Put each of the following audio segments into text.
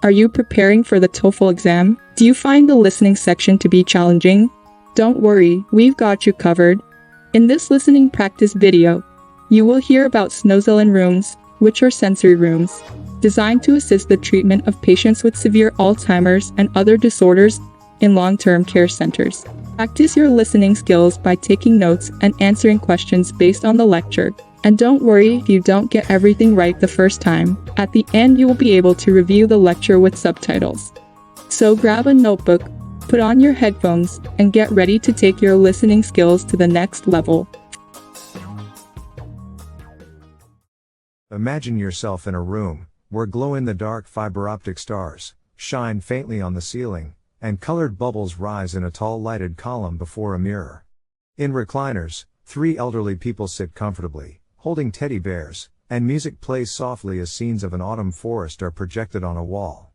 Are you preparing for the Toefl exam? Do you find the listening section to be challenging? Don't worry, we've got you covered. In this listening practice video, you will hear about Snoezelen rooms, which are sensory rooms, designed to assist the treatment of patients with severe Alzheimer's and other disorders in long-term care centers. Practice your listening skills by taking notes and answering questions based on the lecture. And don't worry if you don't get everything right the first time. At the end, you will be able to review the lecture with subtitles. So grab a notebook, put on your headphones, and get ready to take your listening skills to the next level. Imagine yourself in a room where glow-in-the-dark fiber-optic stars shine faintly on the ceiling, and colored bubbles rise in a tall lighted column before a mirror. In recliners, 3 elderly people sit comfortably, holding teddy bears, and music plays softly as scenes of an autumn forest are projected on a wall.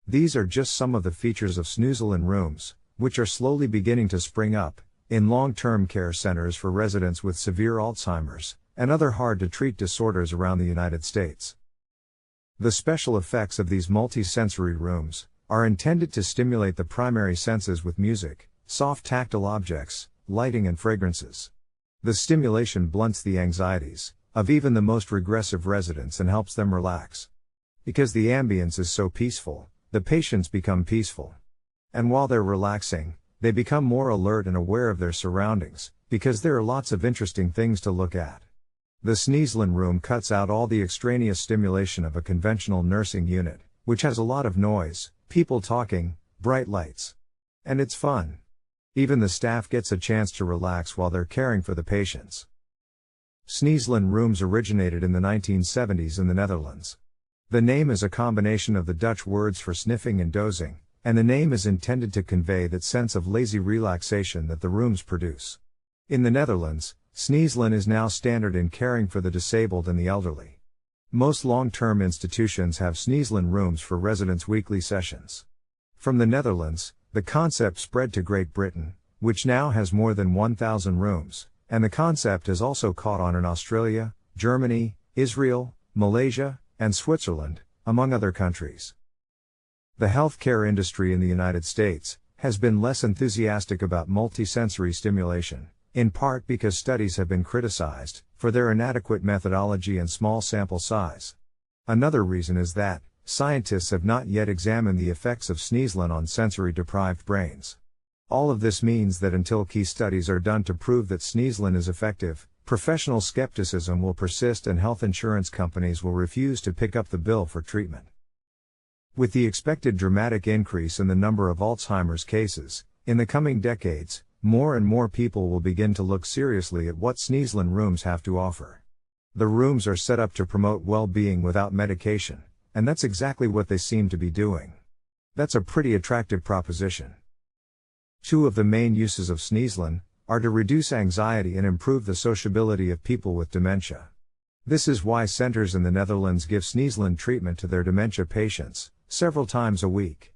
These are just some of the features of Snoezelen rooms, which are slowly beginning to spring up in long-term care centers for residents with severe Alzheimer's and other hard-to-treat disorders around the United States. The special effects of these multi-sensory rooms are intended to stimulate the primary senses with music, soft tactile objects, lighting and fragrances. The stimulation blunts the anxieties of even the most regressive residents and helps them relax. Because the ambience is so peaceful, the patients become peaceful. And while they're relaxing, they become more alert and aware of their surroundings, because there are lots of interesting things to look at. The Snoezelen room cuts out all the extraneous stimulation of a conventional nursing unit, which has a lot of noise, people talking, bright lights. And it's fun. Even the staff gets a chance to relax while they're caring for the patients. Snoezelen rooms originated in the 1970s in the Netherlands. The name is a combination of the Dutch words for sniffing and dozing, and the name is intended to convey that sense of lazy relaxation that the rooms produce. In the Netherlands, Snoezelen is now standard in caring for the disabled and the elderly. Most long-term institutions have Snoezelen rooms for residents' weekly sessions. From the Netherlands, the concept spread to Great Britain, which now has more than 1,000 rooms, and the concept has also caught on in Australia, Germany, Israel, Malaysia, and Switzerland, among other countries. The healthcare industry in the United States has been less enthusiastic about multisensory stimulation, in part because studies have been criticized for their inadequate methodology and small sample size. Another reason is that scientists have not yet examined the effects of Snoezelen on sensory-deprived brains. All of this means that until key studies are done to prove that Snoezelen is effective, professional skepticism will persist and health insurance companies will refuse to pick up the bill for treatment. With the expected dramatic increase in the number of Alzheimer's cases in the coming decades, more and more people will begin to look seriously at what Snoezelen rooms have to offer. The rooms are set up to promote well-being without medication, and that's exactly what they seem to be doing. That's a pretty attractive proposition. 2 of the main uses of Snoezelen are to reduce anxiety and improve the sociability of people with dementia. This is why centers in the Netherlands give Snoezelen treatment to their dementia patients, several times a week.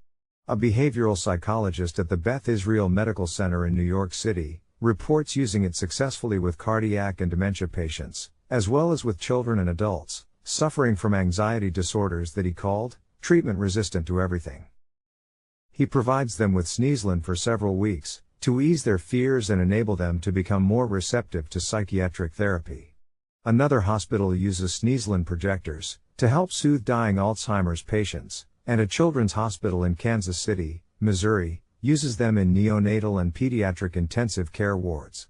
A behavioral psychologist at the Beth Israel Medical Center in New York City reports using it successfully with cardiac and dementia patients, as well as with children and adults suffering from anxiety disorders that he called treatment-resistant to everything. He provides them with Snoezelen for several weeks to ease their fears and enable them to become more receptive to psychiatric therapy. Another hospital uses Snoezelen projectors to help soothe dying Alzheimer's patients, and a children's hospital in Kansas City, Missouri, uses them in neonatal and pediatric intensive care wards.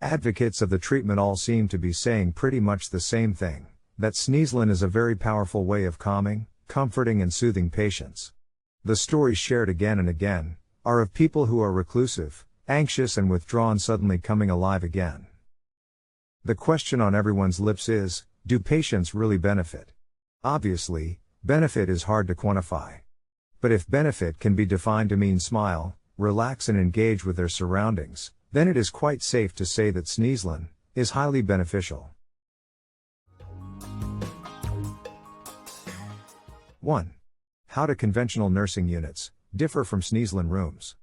Advocates of the treatment all seem to be saying pretty much the same thing, that Snoezelen is a very powerful way of calming, comforting and soothing patients. The stories shared again and again are of people who are reclusive, anxious and withdrawn suddenly coming alive again. The question on everyone's lips is, do patients really benefit? Obviously, benefit is hard to quantify. But if benefit can be defined to mean smile, relax and engage with their surroundings, then it is quite safe to say that Snoezelen is highly beneficial. 1. How do conventional nursing units differ from Snoezelen rooms?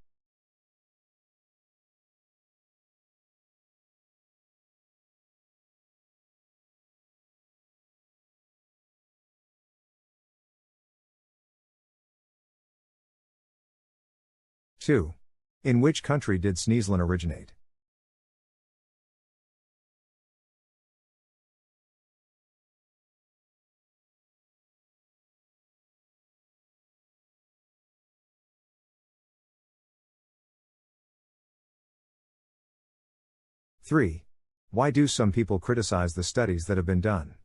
2. In which country did Snoezelen originate? Three. Why do some people criticize the studies that have been done?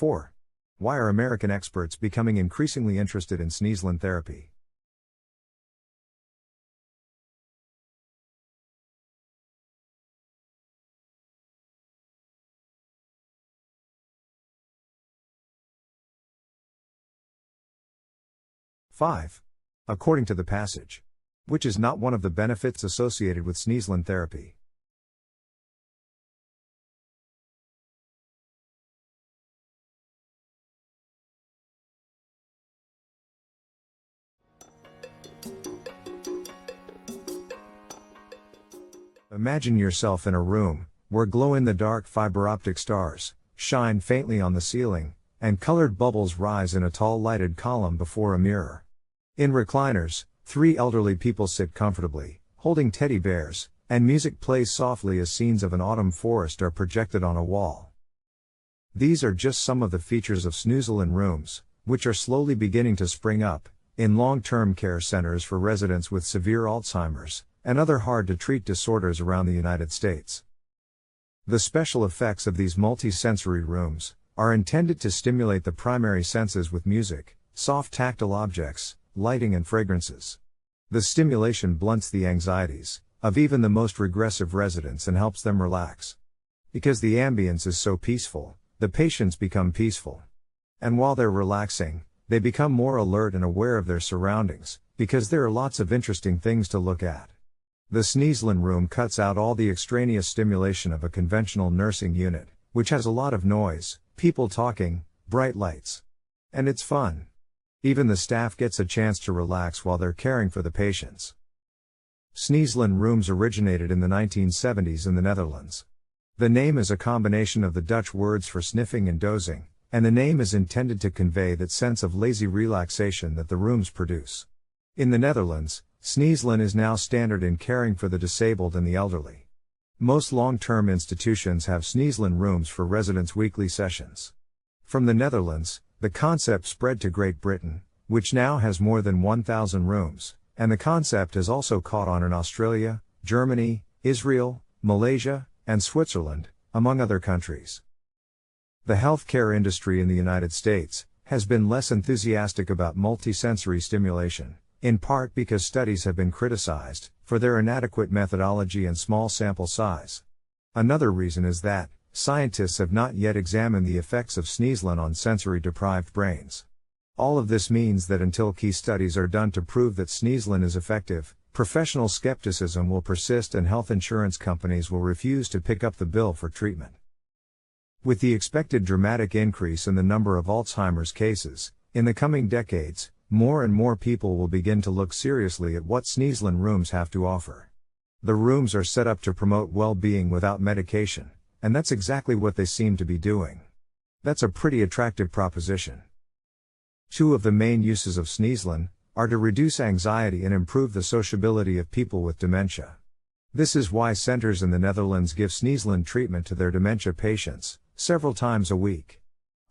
Four. Why are American experts becoming increasingly interested in Snoezelen therapy? Five. According to the passage, which is not one of the benefits associated with Snoezelen therapy? Imagine yourself in a room where glow-in-the-dark fiber optic stars shine faintly on the ceiling, and colored bubbles rise in a tall lighted column before a mirror. In recliners, 3 elderly people sit comfortably, holding teddy bears, and music plays softly as scenes of an autumn forest are projected on a wall. These are just some of the features of Snoezelen rooms, which are slowly beginning to spring up in long-term care centers for residents with severe Alzheimer's and other hard-to-treat disorders around the United States. The special effects of these multi-sensory rooms are intended to stimulate the primary senses with music, soft tactile objects, lighting and fragrances. The stimulation blunts the anxieties of even the most regressive residents and helps them relax. Because the ambience is so peaceful, the patients become peaceful. And while they're relaxing, they become more alert and aware of their surroundings, because there are lots of interesting things to look at. The Snoezelen room cuts out all the extraneous stimulation of a conventional nursing unit, which has a lot of noise, people talking, bright lights. And it's fun. Even the staff gets a chance to relax while they're caring for the patients. Snoezelen rooms originated in the 1970s in the Netherlands. The name is a combination of the Dutch words for sniffing and dozing, and the name is intended to convey that sense of lazy relaxation that the rooms produce. In the Netherlands, Snoezelen is now standard in caring for the disabled and the elderly. Most long-term institutions have Snoezelen rooms for residents' weekly sessions. From the Netherlands, the concept spread to Great Britain, which now has more than 1,000 rooms, and the concept has also caught on in Australia, Germany, Israel, Malaysia, and Switzerland, among other countries. The healthcare industry in the United States has been less enthusiastic about multisensory stimulation, in part because studies have been criticized for their inadequate methodology and small sample size. Another reason is that scientists have not yet examined the effects of Snoezelen on sensory-deprived brains. All of this means that until key studies are done to prove that Snoezelen is effective, professional skepticism will persist and health insurance companies will refuse to pick up the bill for treatment. With the expected dramatic increase in the number of Alzheimer's cases in the coming decades, more and more people will begin to look seriously at what Snoezelen rooms have to offer. The rooms are set up to promote well-being without medication, and that's exactly what they seem to be doing. That's a pretty attractive proposition. 2 of the main uses of Snoezelen are to reduce anxiety and improve the sociability of people with dementia. This is why centers in the Netherlands give Snoezelen treatment to their dementia patients several times a week.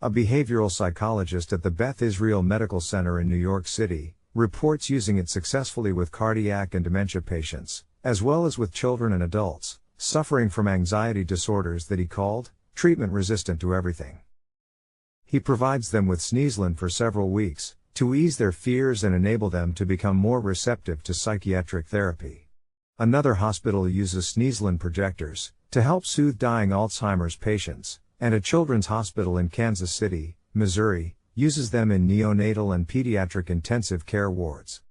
A behavioral psychologist at the Beth Israel Medical Center in New York City reports using it successfully with cardiac and dementia patients, as well as with children and adults suffering from anxiety disorders that he called treatment-resistant to everything. He provides them with Snoezelen for several weeks to ease their fears and enable them to become more receptive to psychiatric therapy. Another hospital uses Snoezelen projectors to help soothe dying Alzheimer's patients, and a children's hospital in Kansas City, Missouri, uses them in neonatal and pediatric intensive care wards.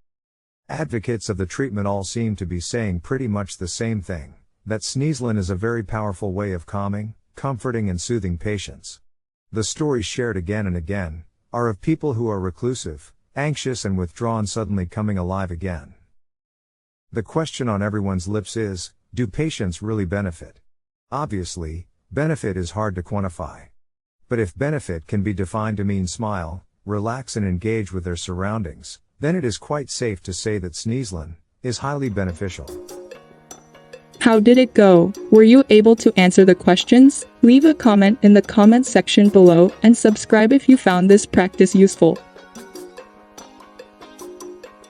Advocates of the treatment all seem to be saying pretty much the same thing, that Snoezelen is a very powerful way of calming, comforting and soothing patients. The stories shared again and again are of people who are reclusive, anxious and withdrawn suddenly coming alive again. The question on everyone's lips is, do patients really benefit? Obviously, benefit is hard to quantify. But if benefit can be defined to mean smile, relax and engage with their surroundings, then it is quite safe to say that Snoezelen is highly beneficial. How did it go? Were you able to answer the questions? Leave a comment in the comment section below and subscribe if you found this practice useful.